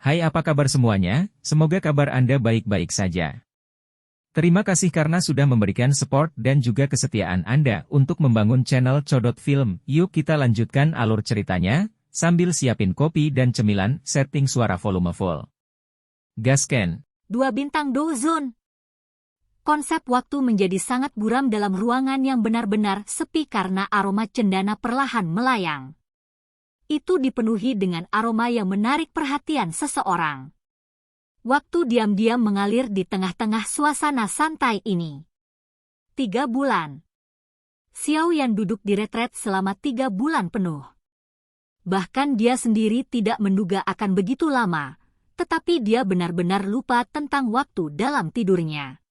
Hai, apa kabar semuanya? Semoga kabar Anda baik-baik saja. Terima kasih karena sudah memberikan support dan juga kesetiaan Anda untuk membangun channel Codot Film. Yuk kita lanjutkan alur ceritanya, sambil siapin kopi dan cemilan, setting suara volume full. Gasken. 2 bintang Dozon. Konsep waktu menjadi sangat buram dalam ruangan yang benar-benar sepi karena aroma cendana perlahan melayang. Itu dipenuhi dengan aroma yang menarik perhatian seseorang. Waktu diam-diam mengalir di tengah-tengah suasana santai ini. 3 bulan. Xiao Yan duduk di retret selama 3 bulan penuh. Bahkan dia sendiri tidak menduga akan begitu lama, tetapi dia benar-benar lupa tentang waktu dalam tidurnya.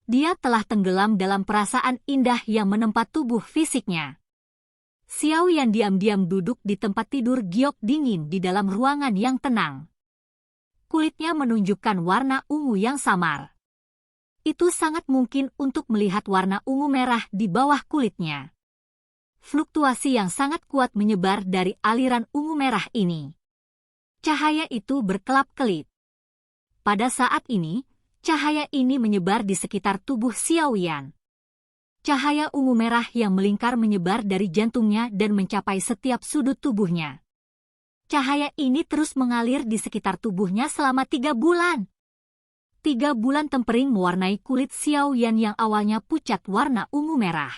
Dia telah tenggelam dalam perasaan indah yang menempa tubuh fisiknya. Xiao Yan diam-diam duduk di tempat tidur giok dingin di dalam ruangan yang tenang. Kulitnya menunjukkan warna ungu yang samar. Itu sangat mungkin untuk melihat warna ungu merah di bawah kulitnya. Fluktuasi yang sangat kuat menyebar dari aliran ungu merah ini. Cahaya itu berkelap-kelip. Pada saat ini, cahaya ini menyebar di sekitar tubuh Xiao Yan. Cahaya ungu merah yang melingkar menyebar dari jantungnya dan mencapai setiap sudut tubuhnya. Cahaya ini terus mengalir di sekitar tubuhnya selama 3 bulan. 3 bulan tempering mewarnai kulit Xiao Yan yang awalnya pucat warna ungu merah.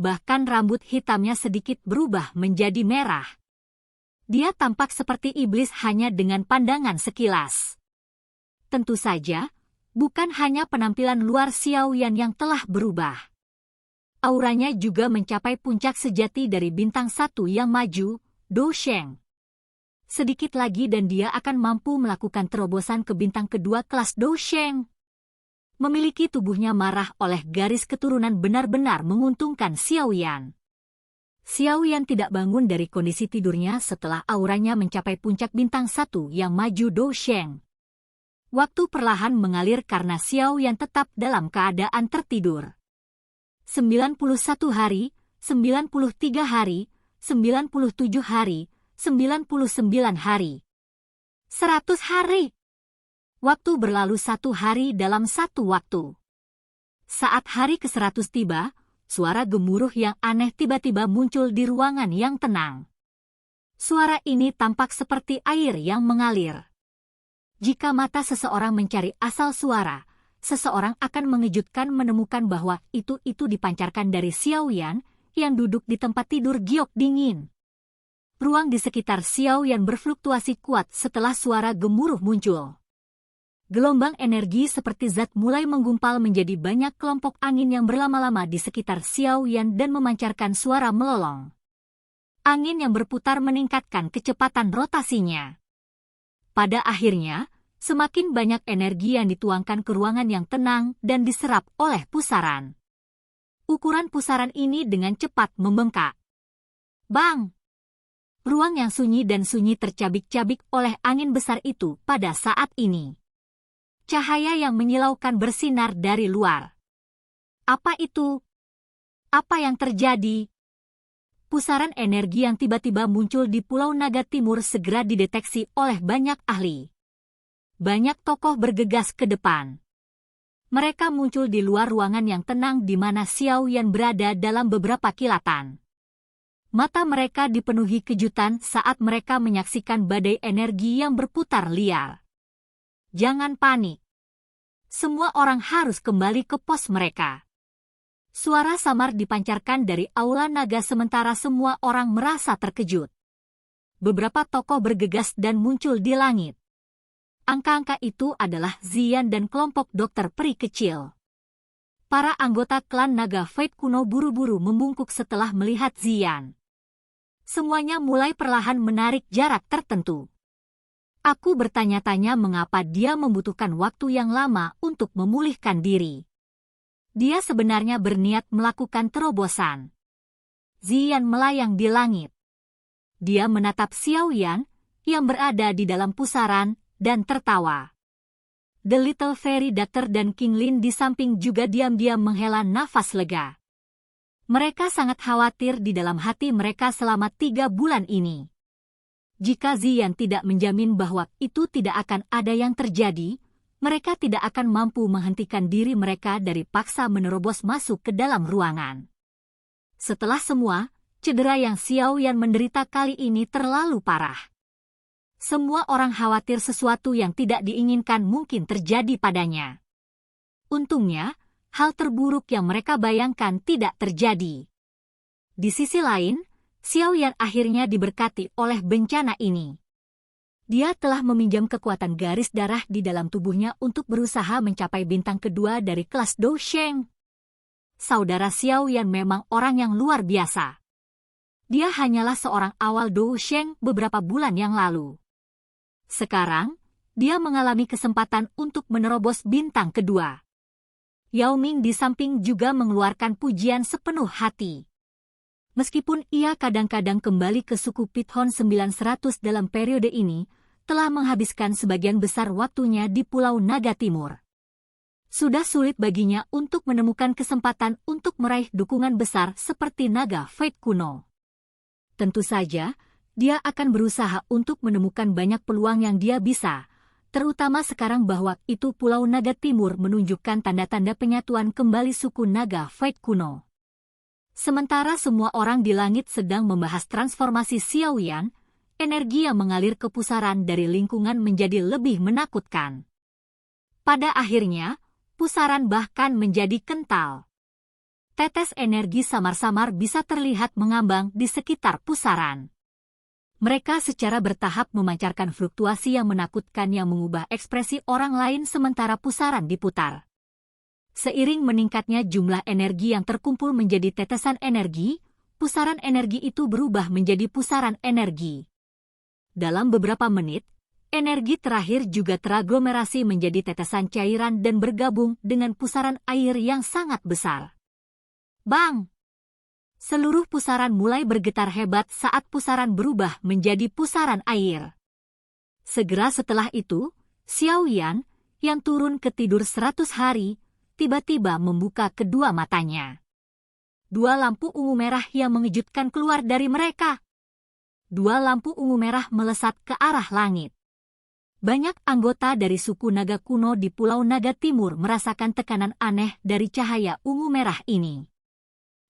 Bahkan rambut hitamnya sedikit berubah menjadi merah. Dia tampak seperti iblis hanya dengan pandangan sekilas. Tentu saja, bukan hanya penampilan luar Xiao Yan yang telah berubah. Auranya juga mencapai puncak sejati dari bintang 1 yang maju, Do Sheng. Sedikit lagi dan dia akan mampu melakukan terobosan ke bintang kedua kelas Do Sheng. Memiliki tubuhnya marah oleh garis keturunan benar-benar menguntungkan Xiao Yan. Xiao Yan tidak bangun dari kondisi tidurnya setelah auranya mencapai puncak bintang 1 yang maju Do Sheng. Waktu perlahan mengalir karena Xiao Yan tetap dalam keadaan tertidur. 91 hari, 93 hari, 97 hari, 99 hari. 100 hari. Waktu berlalu 1 hari dalam 1 waktu. Saat hari ke-100 tiba, suara gemuruh yang aneh tiba-tiba muncul di ruangan yang tenang. Suara ini tampak seperti air yang mengalir. Jika mata seseorang mencari asal suara, seseorang akan mengejutkan menemukan bahwa itu dipancarkan dari Xiao Yan yang duduk di tempat tidur giok dingin. Ruang di sekitar Xiao Yan berfluktuasi kuat setelah suara gemuruh muncul. Gelombang energi seperti zat mulai menggumpal menjadi banyak kelompok angin yang berlama-lama di sekitar Xiao Yan dan memancarkan suara melolong. Angin yang berputar meningkatkan kecepatan rotasinya. Pada akhirnya, semakin banyak energi yang dituangkan ke ruangan yang tenang dan diserap oleh pusaran. Ukuran pusaran ini dengan cepat membengkak. Bang! Ruang yang sunyi dan sunyi tercabik-cabik oleh angin besar itu pada saat ini. Cahaya yang menyilaukan bersinar dari luar. Apa itu? Apa yang terjadi? Pusaran energi yang tiba-tiba muncul di Pulau Naga Timur segera dideteksi oleh banyak ahli. Banyak tokoh bergegas ke depan. Mereka muncul di luar ruangan yang tenang di mana Xiao Yan berada dalam beberapa kilatan. Mata mereka dipenuhi kejutan saat mereka menyaksikan badai energi yang berputar liar. Jangan panik. Semua orang harus kembali ke pos mereka. Suara samar dipancarkan dari aula naga sementara semua orang merasa terkejut. Beberapa tokoh bergegas dan muncul di langit. Angka-angka itu adalah Ziyan dan kelompok dokter peri kecil. Para anggota klan naga Fate kuno buru-buru membungkuk setelah melihat Ziyan. Semuanya mulai perlahan menarik jarak tertentu. Aku bertanya-tanya mengapa dia membutuhkan waktu yang lama untuk memulihkan diri. Dia sebenarnya berniat melakukan terobosan. Ziyan melayang di langit. Dia menatap Xiao Yan yang berada di dalam pusaran dan tertawa. The Little Fairy Doctor dan King Lin di samping juga diam-diam menghela nafas lega. Mereka sangat khawatir di dalam hati mereka selama 3 bulan ini. Jika Ziyan tidak menjamin bahwa itu tidak akan ada yang terjadi, mereka tidak akan mampu menghentikan diri mereka dari paksa menerobos masuk ke dalam ruangan. Setelah semua, cedera yang Xiao Yan menderita kali ini terlalu parah. Semua orang khawatir sesuatu yang tidak diinginkan mungkin terjadi padanya. Untungnya, hal terburuk yang mereka bayangkan tidak terjadi. Di sisi lain, Xiao Yan akhirnya diberkati oleh bencana ini. Dia telah meminjam kekuatan garis darah di dalam tubuhnya untuk berusaha mencapai bintang kedua dari kelas Dou Sheng. Saudara Xiao Yan memang orang yang luar biasa. Dia hanyalah seorang awal Dou Sheng beberapa bulan yang lalu. Sekarang, dia mengalami kesempatan untuk menerobos bintang kedua. Yao Ming di samping juga mengeluarkan pujian sepenuh hati. Meskipun ia kadang-kadang kembali ke suku Pithon 900 dalam periode ini, telah menghabiskan sebagian besar waktunya di Pulau Naga Timur. Sudah sulit baginya untuk menemukan kesempatan untuk meraih dukungan besar seperti Naga Fate kuno. Tentu saja, dia akan berusaha untuk menemukan banyak peluang yang dia bisa, terutama sekarang bahwa itu Pulau Naga Timur menunjukkan tanda-tanda penyatuan kembali suku Naga Fate kuno. Sementara semua orang di langit sedang membahas transformasi Xiao Yan, energi yang mengalir ke pusaran dari lingkungan menjadi lebih menakutkan. Pada akhirnya, pusaran bahkan menjadi kental. Tetes energi samar-samar bisa terlihat mengambang di sekitar pusaran. Mereka secara bertahap memancarkan fluktuasi yang menakutkan yang mengubah ekspresi orang lain sementara pusaran diputar. Seiring meningkatnya jumlah energi yang terkumpul menjadi tetesan energi, pusaran energi itu berubah menjadi pusaran energi. Dalam beberapa menit, energi terakhir juga teraglomerasi menjadi tetesan cairan dan bergabung dengan pusaran air yang sangat besar. Bang! Seluruh pusaran mulai bergetar hebat saat pusaran berubah menjadi pusaran air. Segera setelah itu, Xiao Yan, yang turun ke tidur 100 hari, tiba-tiba membuka kedua matanya. Dua lampu ungu merah yang mengejutkan keluar dari mereka. Dua lampu ungu merah melesat ke arah langit. Banyak anggota dari suku naga kuno di Pulau Naga Timur merasakan tekanan aneh dari cahaya ungu merah ini.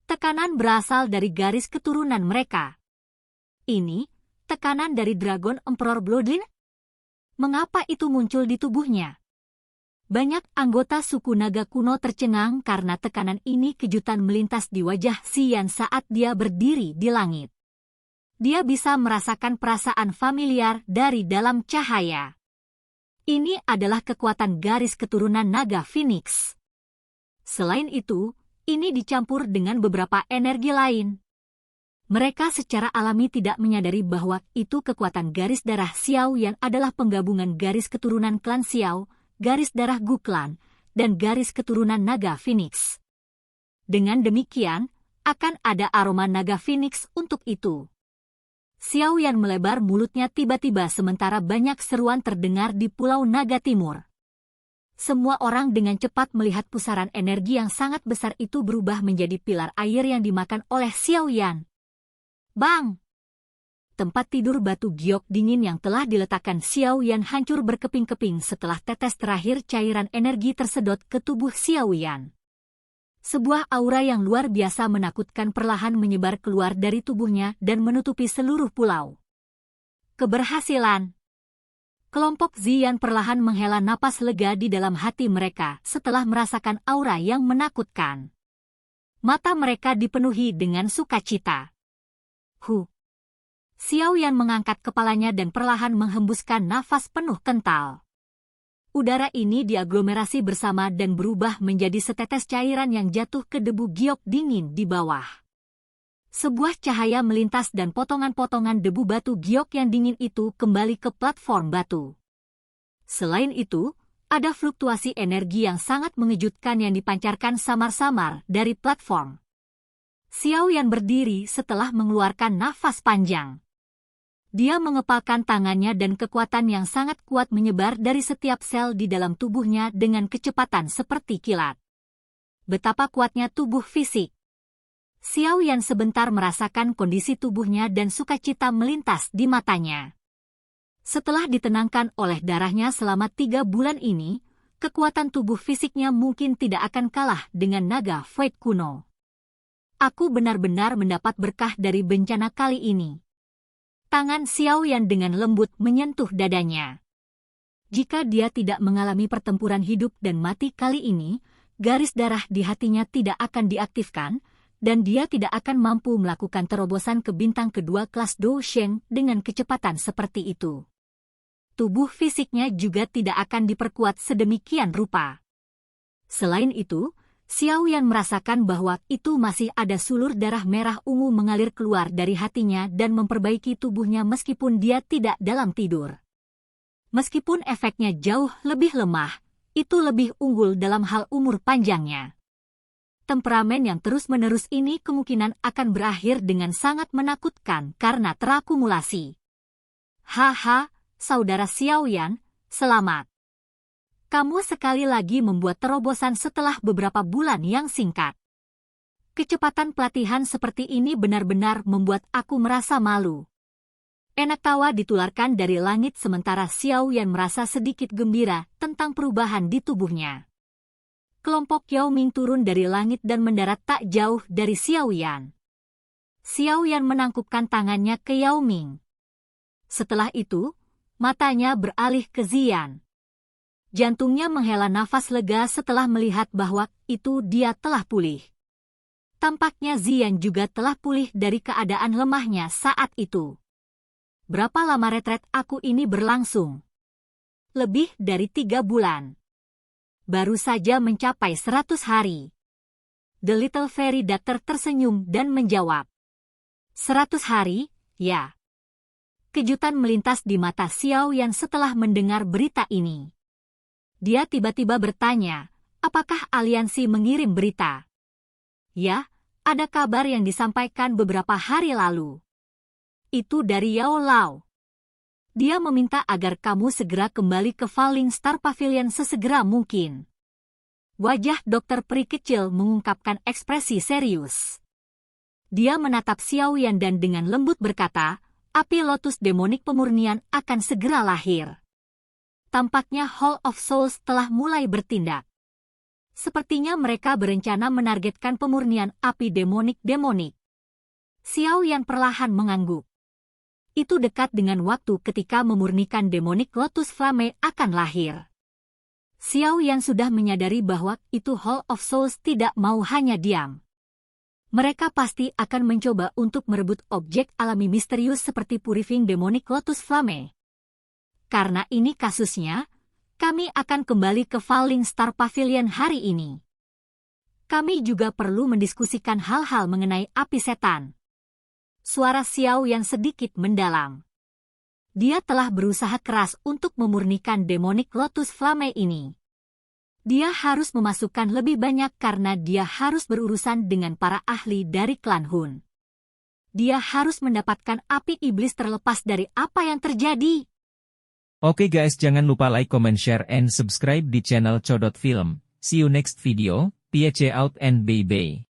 Tekanan berasal dari garis keturunan mereka. Ini, tekanan dari Dragon Emperor Bloodline? Mengapa itu muncul di tubuhnya? Banyak anggota suku naga kuno tercengang karena tekanan ini. Kejutan melintas di wajah Xian saat dia berdiri di langit. Dia bisa merasakan perasaan familiar dari dalam cahaya. Ini adalah kekuatan garis keturunan naga Phoenix. Selain itu, ini dicampur dengan beberapa energi lain. Mereka secara alami tidak menyadari bahwa itu kekuatan garis darah Xiao yang adalah penggabungan garis keturunan klan Xiao, garis darah Gu Clan, dan garis keturunan naga Phoenix. Dengan demikian, akan ada aroma naga Phoenix untuk itu. Xiao Yan melebar mulutnya tiba-tiba sementara banyak seruan terdengar di Pulau Naga Timur. Semua orang dengan cepat melihat pusaran energi yang sangat besar itu berubah menjadi pilar air yang dimakan oleh Xiao Yan. Bang! Tempat tidur batu giok dingin yang telah diletakkan Xiao Yan hancur berkeping-keping setelah tetes terakhir cairan energi tersedot ke tubuh Xiao Yan. Sebuah aura yang luar biasa menakutkan perlahan menyebar keluar dari tubuhnya dan menutupi seluruh pulau. Keberhasilan! Kelompok Ziyan perlahan menghela napas lega di dalam hati mereka setelah merasakan aura yang menakutkan. Mata mereka dipenuhi dengan sukacita. Xiao Yan mengangkat kepalanya dan perlahan menghembuskan nafas penuh kental. Udara ini diaglomerasi bersama dan berubah menjadi setetes cairan yang jatuh ke debu giok dingin di bawah. Sebuah cahaya melintas dan potongan-potongan debu batu giok yang dingin itu kembali ke platform batu. Selain itu, ada fluktuasi energi yang sangat mengejutkan yang dipancarkan samar-samar dari platform. Xiao Yan berdiri setelah mengeluarkan nafas panjang. Dia mengepalkan tangannya dan kekuatan yang sangat kuat menyebar dari setiap sel di dalam tubuhnya dengan kecepatan seperti kilat. Betapa kuatnya tubuh fisik. Xiao Yan sebentar merasakan kondisi tubuhnya dan sukacita melintas di matanya. Setelah ditenangkan oleh darahnya selama 3 bulan ini, kekuatan tubuh fisiknya mungkin tidak akan kalah dengan naga Void kuno. Aku benar-benar mendapat berkah dari bencana kali ini. Tangan Xiao Yan dengan lembut menyentuh dadanya. Jika dia tidak mengalami pertempuran hidup dan mati kali ini, garis darah di hatinya tidak akan diaktifkan, dan dia tidak akan mampu melakukan terobosan ke bintang kedua kelas Dou Sheng dengan kecepatan seperti itu. Tubuh fisiknya juga tidak akan diperkuat sedemikian rupa. Selain itu, Xiao Yan merasakan bahwa itu masih ada sulur darah merah ungu mengalir keluar dari hatinya dan memperbaiki tubuhnya meskipun dia tidak dalam tidur. Meskipun efeknya jauh lebih lemah, itu lebih unggul dalam hal umur panjangnya. Temperamen yang terus-menerus ini kemungkinan akan berakhir dengan sangat menakutkan karena terakumulasi. Haha, saudara Xiao Yan, selamat. Kamu sekali lagi membuat terobosan setelah beberapa bulan yang singkat. Kecepatan pelatihan seperti ini benar-benar membuat aku merasa malu. Enak tawa ditularkan dari langit sementara Xiao Yan merasa sedikit gembira tentang perubahan di tubuhnya. Kelompok Yao Ming turun dari langit dan mendarat tak jauh dari Xiao Yan. Xiao Yan menangkupkan tangannya ke Yao Ming. Setelah itu, matanya beralih ke Ziyan. Jantungnya menghela nafas lega setelah melihat bahwa itu dia telah pulih. Tampaknya Ziyan juga telah pulih dari keadaan lemahnya saat itu. Berapa lama retret aku ini berlangsung? Lebih dari 3 bulan. Baru saja mencapai 100 hari. The Little Fairy Doctor tersenyum dan menjawab. 100 hari, ya. Kejutan melintas di mata Xiao Yan setelah mendengar berita ini. Dia tiba-tiba bertanya, apakah aliansi mengirim berita? Ya, ada kabar yang disampaikan beberapa hari lalu. Itu dari Yao Lao. Dia meminta agar kamu segera kembali ke Falling Star Pavilion sesegera mungkin. Wajah dokter peri kecil mengungkapkan ekspresi serius. Dia menatap Xiao Yan dan dengan lembut berkata, api lotus demonik pemurnian akan segera lahir. Tampaknya Hall of Souls telah mulai bertindak. Sepertinya mereka berencana menargetkan pemurnian api demonik-demonik. Xiao Yan perlahan mengangguk. Itu dekat dengan waktu ketika memurnikan demonik Lotus Flame akan lahir. Xiao Yan sudah menyadari bahwa itu Hall of Souls tidak mau hanya diam. Mereka pasti akan mencoba untuk merebut objek alami misterius seperti Purifying Demonic Lotus Flame. Karena ini kasusnya, kami akan kembali ke Falling Star Pavilion hari ini. Kami juga perlu mendiskusikan hal-hal mengenai api setan. Suara Xiao yang sedikit mendalam. Dia telah berusaha keras untuk memurnikan Demonic Lotus Flame ini. Dia harus memasukkan lebih banyak karena dia harus berurusan dengan para ahli dari klan Hun. Dia harus mendapatkan api iblis terlepas dari apa yang terjadi. Oke guys, jangan lupa like, comment, share, and subscribe di channel Codot Film. See you next video, peace out and bye-bye.